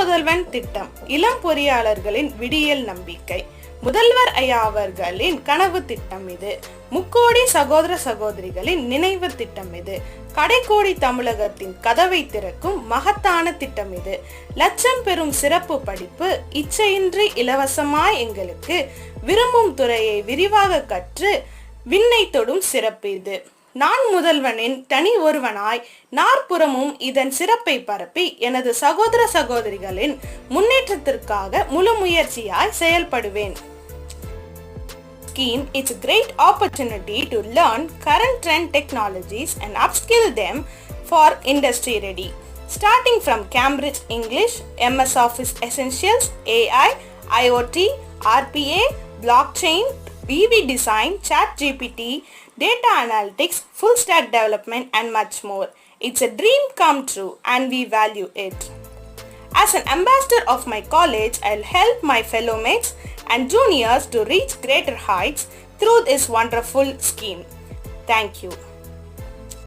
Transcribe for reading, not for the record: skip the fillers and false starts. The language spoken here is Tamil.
முதல்வன் திட்டம் இளம் பொறியாளர்களின் விடியல் நம்பிக்கை. முதல்வர் ஐயா அவர்களின் கனவு திட்டம் இது. முக்கோடி சகோதர சகோதரிகளின் நினைவு திட்டம் இது. கடைக்கோடி தமிழகத்தின் கதவை திறக்கும் மகத்தான திட்டம் இது. லட்சம் பெறும் சிறப்பு படிப்பு இச்சையின்றி இலவசமாய் எங்களுக்கு, விரும்பும் துறையை விரிவாக கற்று விண்ணை தொடும் சிறப்பு இது. நான் முதல்வனின் தனி ஒருவனாய் நாற்புறமும் இதன் சிறப்பை பரப்பி எனது சகோதர சகோதரிகளின் முன்னேற்றத்திற்காக முழு முயற்சியாய் செயல்படுவேன். Scheme, it's a great opportunity to learn current trend technologies and upskill them for industry ready. Starting from Cambridge English, MS Office Essentials, AI, IoT, RPA, blockchain, EV design, ChatGPT, data analytics, full stack development and much more. It's a dream come true and we value it. As an ambassador of my college, I'll help my fellow mates and juniors to reach greater heights through this wonderful scheme. Thank you.